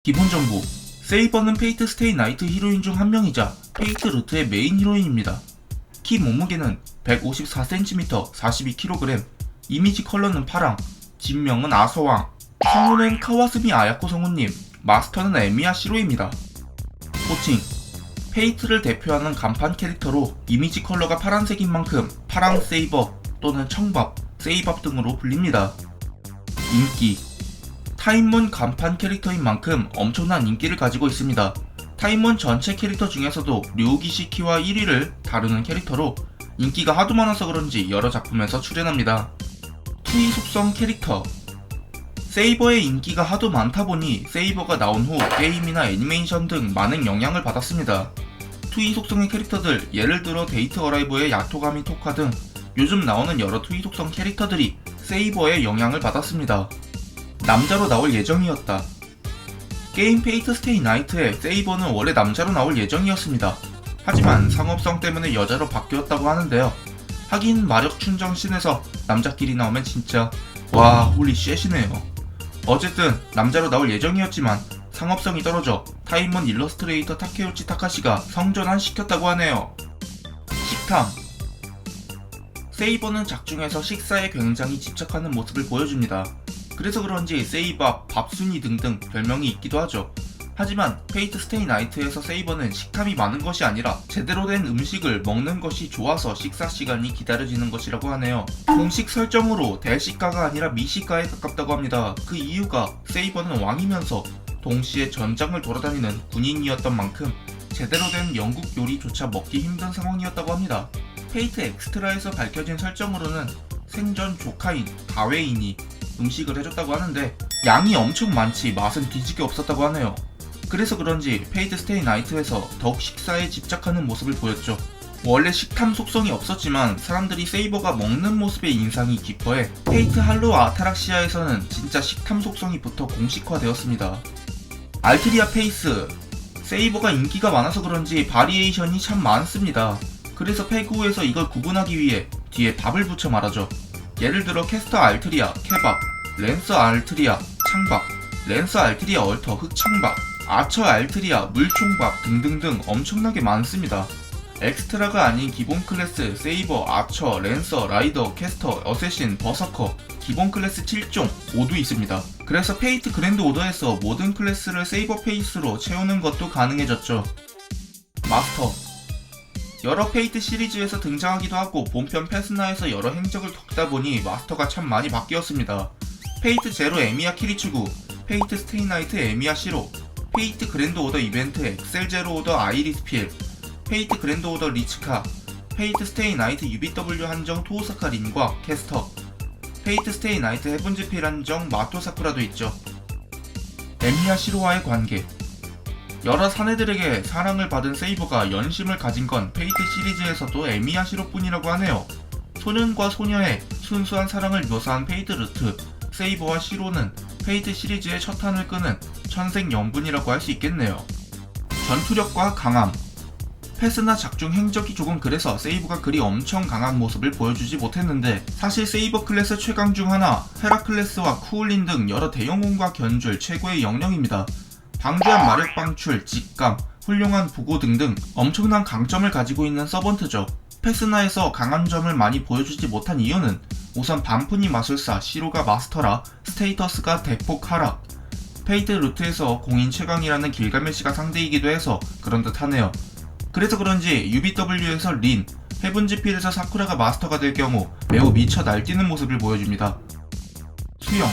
기본 정보. 세이버는 페이트 스테이 나이트 히로인 중 한 명이자 페이트 루트의 메인 히로인입니다. 키 몸무게는 154cm, 42kg, 이미지 컬러는 파랑, 진명은 아서왕, 성우는 카와스미 아야코 성우님, 마스터는 에미야 시로입니다. 호칭. 페이트를 대표하는 간판 캐릭터로 이미지 컬러가 파란색인 만큼 파랑 세이버 또는 청밥, 세이밥 등으로 불립니다. 인기. 타임몬 간판 캐릭터인 만큼 엄청난 인기를 가지고 있습니다. 타임몬 전체 캐릭터 중에서도 류기시키와 1위를 다루는 캐릭터로 인기가 하도 많아서 그런지 여러 작품에서 출연합니다. 투이 속성 캐릭터. 세이버의 인기가 하도 많다 보니 세이버가 나온 후 게임이나 애니메이션 등 많은 영향을 받았습니다. 투이 속성의 캐릭터들, 예를 들어 데이트 어라이브의 야토가미 토카 등 요즘 나오는 여러 투이 속성 캐릭터들이 세이버의 영향을 받았습니다. 남자로 나올 예정이었다. 게임 페이트 스테이 나이트에 세이버는 원래 남자로 나올 예정이었습니다. 하지만 상업성 때문에 여자로 바뀌었다고 하는데요. 하긴 마력 충전 씬에서 남자끼리 나오면 진짜 와 홀리 쉣이네요. 어쨌든 남자로 나올 예정이었지만 상업성이 떨어져 타임몬 일러스트레이터 타케우치 타카시가 성전환 시켰다고 하네요. 식탐. 세이버는 작중에서 식사에 굉장히 집착하는 모습을 보여줍니다. 그래서 그런지 세이밥, 밥순이 등등 별명이 있기도 하죠. 하지만 페이트 스테이 나이트에서 세이버는 식탐이 많은 것이 아니라 제대로 된 음식을 먹는 것이 좋아서 식사 시간이 기다려지는 것이라고 하네요. 공식 설정으로 대식가가 아니라 미식가에 가깝다고 합니다. 그 이유가 세이버는 왕이면서 동시에 전장을 돌아다니는 군인이었던 만큼 제대로 된 영국 요리조차 먹기 힘든 상황이었다고 합니다. 페이트 엑스트라에서 밝혀진 설정으로는 생전 조카인 가웨인이 음식을 해줬다고 하는데 양이 엄청 많지 맛은 뒤지게 없었다고 하네요. 그래서 그런지 페이트 스테이 나이트에서 더욱 식사에 집착하는 모습을 보였죠. 원래 식탐 속성이 없었지만 사람들이 세이버가 먹는 모습에 인상이 깊어해 페이트 할로우 아타락시아에서는 진짜 식탐 속성이 붙어 공식화되었습니다. 알트리아 페이스. 세이버가 인기가 많아서 그런지 바리에이션이 참 많습니다. 그래서 페그우에서 이걸 구분하기 위해 뒤에 밥을 붙여 말하죠. 예를 들어 캐스터 알트리아, 케밥, 랜서 알트리아, 창밥, 랜서 알트리아 얼터, 흑창밥, 아처 알트리아, 물총밥 등등등 엄청나게 많습니다. 엑스트라가 아닌 기본 클래스, 세이버, 아처, 랜서, 라이더, 캐스터, 어쌔신, 버서커, 기본 클래스 7종 모두 있습니다. 그래서 페이트 그랜드 오더에서 모든 클래스를 세이버 페이스로 채우는 것도 가능해졌죠. 마스터. 여러 페이트 시리즈에서 등장하기도 하고 본편 페스나에서 여러 행적을 겪다 보니 마스터가 참 많이 바뀌었습니다. 페이트 제로 에미야 키리츠구, 페이트 스테이 나이트 에미야 시로, 페이트 그랜드 오더 이벤트 엑셀 제로 오더 아이리스 필, 페이트 그랜드 오더 리츠카, 페이트 스테이 나이트 UBW 한정 토오사카 린과 캐스터, 페이트 스테이 나이트 헤븐즈 필 한정 마토 사쿠라도 있죠. 에미야 시로와의 관계. 여러 사내들에게 사랑을 받은 세이버가 연심을 가진 건 페이트 시리즈에서도 에미야 시로뿐이라고 하네요. 소년과 소녀의 순수한 사랑을 묘사한 페이트 루트, 세이버와 시로는 페이트 시리즈의 첫 한을 끄는 천생연분이라고 할 수 있겠네요. 전투력과 강함. 페스나 작중 행적이 조금 그래서 세이버가 그리 엄청 강한 모습을 보여주지 못했는데 사실 세이버 클래스 최강 중 하나, 헤라클레스와 쿠울린 등 여러 대영웅과 견줄 최고의 영령입니다. 방대한 마력 방출, 직감, 훌륭한 보고 등등 엄청난 강점을 가지고 있는 서번트죠. 페스나에서 강한 점을 많이 보여주지 못한 이유는 우선 반푼이 마술사, 시로가 마스터라 스테이터스가 대폭 하락, 페이트 루트에서 공인 최강이라는 길가메시가 상대이기도 해서 그런 듯 하네요. 그래서 그런지 UBW에서 린, 헤븐즈필에서 사쿠라가 마스터가 될 경우 매우 미쳐 날뛰는 모습을 보여줍니다. 수영.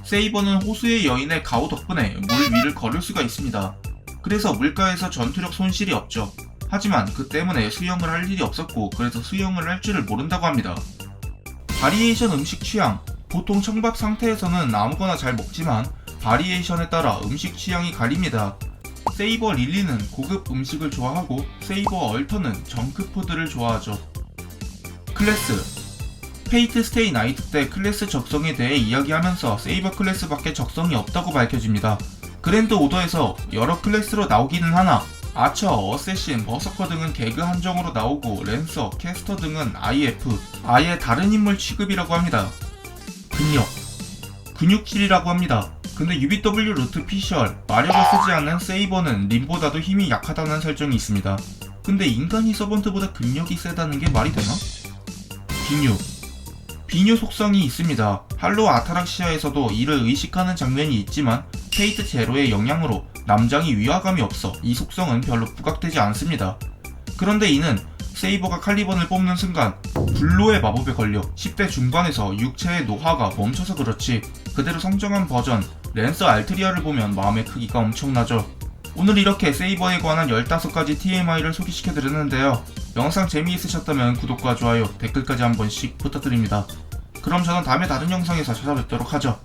세이버는 호수의 여인의 가오 덕분에 물 위를 걸을 수가 있습니다. 그래서 물가에서 전투력 손실이 없죠. 하지만 그 때문에 수영을 할 일이 없었고 그래서 수영을 할 줄을 모른다고 합니다. 바리에이션 음식 취향. 보통 청밥 상태에서는 아무거나 잘 먹지만 바리에이션에 따라 음식 취향이 갈립니다. 세이버 릴리는 고급 음식을 좋아하고 세이버 얼터는 정크푸드를 좋아하죠. 클래스. 페이트 스테이 나이트 때 클래스 적성에 대해 이야기하면서 세이버 클래스밖에 적성이 없다고 밝혀집니다. 그랜드 오더에서 여러 클래스로 나오기는 하나 아처, 어쌔신, 버서커 등은 개그 한정으로 나오고 랜서, 캐스터 등은 IF, 아예 다른 인물 취급이라고 합니다. 근력. 근육질이라고 합니다. 근데 UBW 루트 피셜, 마력을 쓰지 않는 세이버는 림보다도 힘이 약하다는 설정이 있습니다. 근데 인간이 서번트보다 근력이 세다는 게 말이 되나? 비뉴 속성이 있습니다. 할로 아타락시아에서도 이를 의식하는 장면이 있지만 페이트 제로의 영향으로 남장이 위화감이 없어 이 속성은 별로 부각되지 않습니다. 그런데 이는 세이버가 칼리번을 뽑는 순간 불로의 마법에 걸려 10대 중반에서 육체의 노화가 멈춰서 그렇지 그대로 성장한 버전 랜서 알트리아를 보면 마음의 크기가 엄청나죠. 오늘 이렇게 세이버에 관한 15가지 TMI를 소개시켜드렸는데요. 영상 재미있으셨다면 구독과 좋아요, 댓글까지 한 번씩 부탁드립니다. 그럼 저는 다음에 다른 영상에서 찾아뵙도록 하죠.